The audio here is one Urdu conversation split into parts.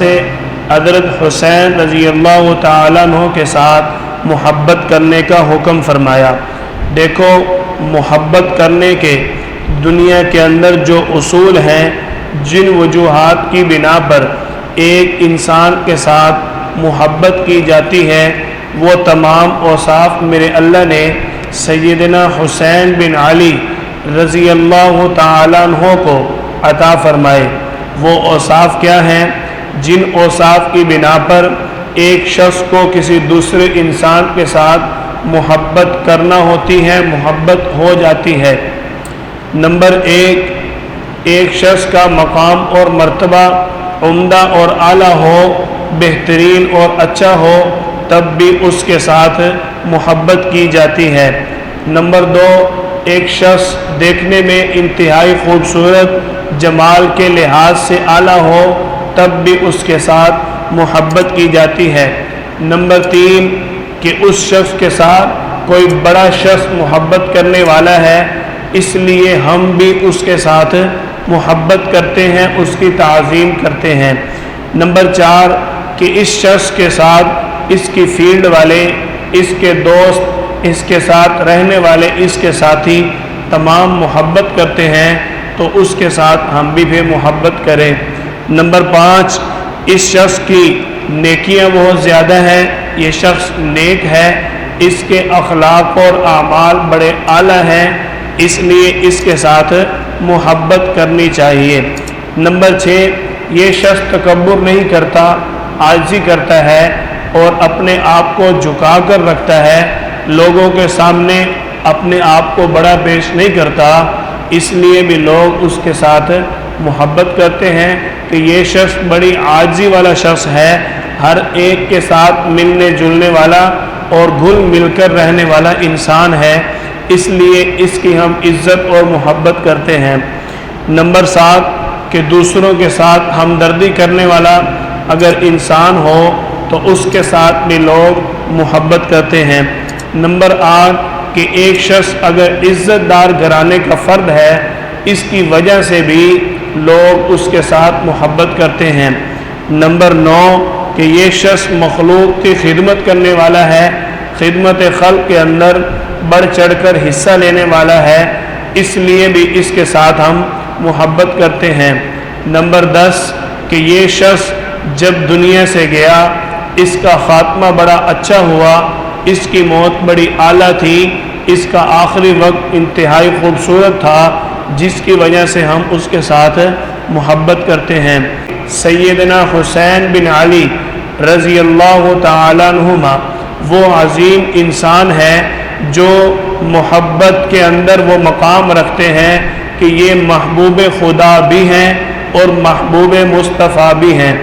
سے حضرت حسین رضی اللہ تعالیٰ عنہ کے ساتھ محبت کرنے کا حکم فرمایا۔ دیکھو، محبت کرنے کے دنیا کے اندر جو اصول ہیں، جن وجوہات کی بنا پر ایک انسان کے ساتھ محبت کی جاتی ہے، وہ تمام اوصاف میرے اللہ نے سیدنا حسین بن علی رضی اللہ تعالیٰ عنہ کو عطا فرمائے۔ وہ اوصاف کیا ہیں؟ جن اوصاف کی بنا پر ایک شخص کو کسی دوسرے انسان کے ساتھ محبت کرنا ہوتی ہے، محبت ہو جاتی ہے۔ نمبر ایک شخص کا مقام اور مرتبہ عمدہ اور اعلیٰ ہو، بہترین اور اچھا ہو، تب بھی اس کے ساتھ محبت کی جاتی ہے۔ نمبر دو، ایک شخص دیکھنے میں انتہائی خوبصورت، جمال کے لحاظ سے اعلیٰ ہو، تب بھی اس کے ساتھ محبت کی جاتی ہے۔ نمبر تین، کہ اس شخص کے ساتھ کوئی بڑا شخص محبت کرنے والا ہے، اس لیے ہم بھی اس کے ساتھ محبت کرتے ہیں، اس کی تعظیم کرتے ہیں۔ نمبر چار، کہ اس شخص کے ساتھ اس کی فیلڈ والے، اس کے دوست، اس کے ساتھ رہنے والے، اس کے ساتھی تمام محبت کرتے ہیں، تو اس کے ساتھ ہم بھی پھر محبت کریں۔ نمبر پانچ، اس شخص کی نیکیاں بہت زیادہ ہیں، یہ شخص نیک ہے، اس کے اخلاق اور اعمال بڑے اعلیٰ ہیں، اس لیے اس کے ساتھ محبت کرنی چاہیے۔ نمبر چھ، یہ شخص تکبر نہیں کرتا، عاجزی کرتا ہے اور اپنے آپ کو جھکا کر رکھتا ہے، لوگوں کے سامنے اپنے آپ کو بڑا پیش نہیں کرتا، اس لیے بھی لوگ اس کے ساتھ محبت کرتے ہیں کہ یہ شخص بڑی عاجزی والا شخص ہے، ہر ایک کے ساتھ ملنے جلنے والا اور گھل مل کر رہنے والا انسان ہے، اس لیے اس کی ہم عزت اور محبت کرتے ہیں۔ نمبر سات، کہ دوسروں کے ساتھ ہمدردی کرنے والا اگر انسان ہو تو اس کے ساتھ بھی لوگ محبت کرتے ہیں۔ نمبر آٹھ، کہ ایک شخص اگر عزت دار گھرانے کا فرد ہے، اس کی وجہ سے بھی لوگ اس کے ساتھ محبت کرتے ہیں۔ نمبر نو، کہ یہ شخص مخلوق کی خدمت کرنے والا ہے، خدمت خلق کے اندر بڑھ چڑھ کر حصہ لینے والا ہے، اس لیے بھی اس کے ساتھ ہم محبت کرتے ہیں۔ نمبر دس، کہ یہ شخص جب دنیا سے گیا، اس کا خاتمہ بڑا اچھا ہوا، اس کی موت بڑی اعلیٰ تھی، اس کا آخری وقت انتہائی خوبصورت تھا، جس کی وجہ سے ہم اس کے ساتھ محبت کرتے ہیں۔ سیدنا حسین بن علی رضی اللہ تعالیٰ عنہما وہ عظیم انسان ہے جو محبت کے اندر وہ مقام رکھتے ہیں کہ یہ محبوب خدا بھی ہیں اور محبوب مصطفیٰ بھی ہیں۔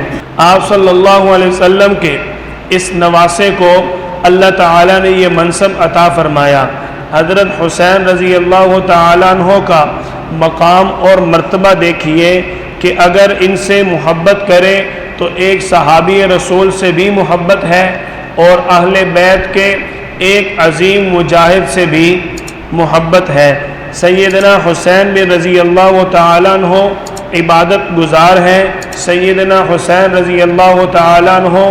آپ صلی اللہ علیہ وسلم کے اس نواسے کو اللہ تعالیٰ نے یہ منصب عطا فرمایا۔ حضرت حسین رضی اللہ تعالیٰ عنہ کا مقام اور مرتبہ دیکھیے کہ اگر ان سے محبت کرے تو ایک صحابی رسول سے بھی محبت ہے اور اہل بیت کے ایک عظیم مجاہد سے بھی محبت ہے۔ سیدنا حسین بن رضی اللہ تعالیٰ عنہ عبادت گزار ہیں، سیدنا حسین رضی اللہ تعالیٰ عنہ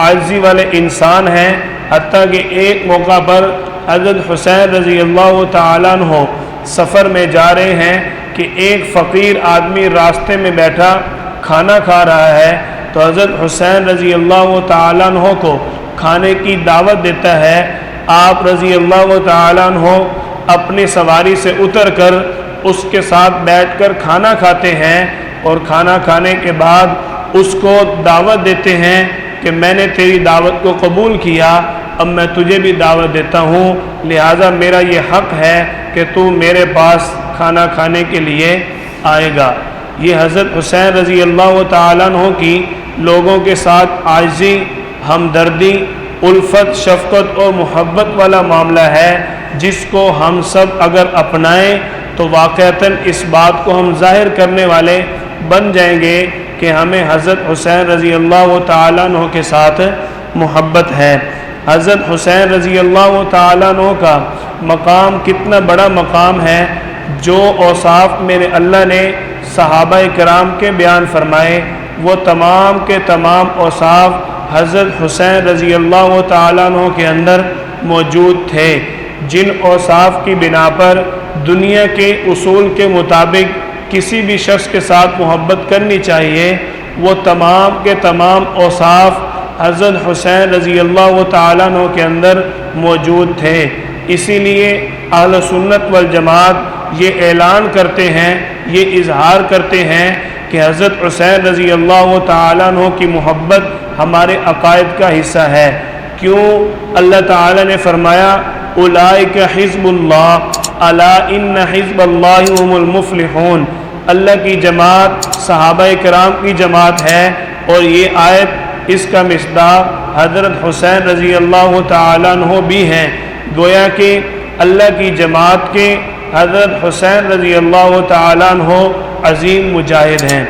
عاجزی والے انسان ہیں، حتیٰ کہ ایک موقع پر حضرت حسین رضی اللہ تعالیٰ عنہ سفر میں جا رہے ہیں کہ ایک فقیر آدمی راستے میں بیٹھا کھانا کھا رہا ہے، تو حضرت حسین رضی اللہ تعالیٰ عنہ کو کھانے کی دعوت دیتا ہے۔ آپ رضی اللہ تعالیٰ عنہ اپنی سواری سے اتر کر اس کے ساتھ بیٹھ کر کھانا کھاتے ہیں اور کھانا کھانے کے بعد اس کو دعوت دیتے ہیں کہ میں نے تیری دعوت کو قبول کیا، اب میں تجھے بھی دعوت دیتا ہوں، لہٰذا میرا یہ حق ہے کہ تو میرے پاس کھانا کھانے کے لیے آئے گا۔ یہ حضرت حسین رضی اللہ تعالیٰ عنہ کی لوگوں کے ساتھ عاجزی، ہمدردی، الفت، شفقت اور محبت والا معاملہ ہے، جس کو ہم سب اگر اپنائیں تو واقعتاً اس بات کو ہم ظاہر کرنے والے بن جائیں گے کہ ہمیں حضرت حسین رضی اللہ تعالیٰ عنہ کے ساتھ محبت ہے۔ حضرت حسین رضی اللہ تعالیٰ عنہ کا مقام کتنا بڑا مقام ہے، جو اوصاف میرے اللہ نے صحابہ کرام کے بیان فرمائے وہ تمام کے تمام اوصاف حضرت حسین رضی اللہ تعالیٰ عنہ کے اندر موجود تھے، جن اوصاف کی بنا پر دنیا کے اصول کے مطابق کسی بھی شخص کے ساتھ محبت کرنی چاہیے، وہ تمام کے تمام اوصاف حضرت حسین رضی اللہ تعالیٰ عنہ کے اندر موجود تھے۔ اسی لیے اہل سنت والجماعت یہ اعلان کرتے ہیں، یہ اظہار کرتے ہیں کہ حضرت حسین رضی اللہ تعالیٰ عنہ کی محبت ہمارے عقائد کا حصہ ہے۔ کیوں؟ اللہ تعالیٰ نے فرمایا اولئک حزب اللہ الا ان حزب اللہ هم المفلحون، اللہ کی جماعت صحابہ کرام کی جماعت ہے، اور یہ آیت اس کا مصداق حضرت حسین رضی اللہ تعالیٰ عنہ بھی ہیں۔ گویا کہ اللہ کی جماعت کے حضرت حسین رضی اللہ تعالیٰ عنہ عظیم مجاہد ہیں۔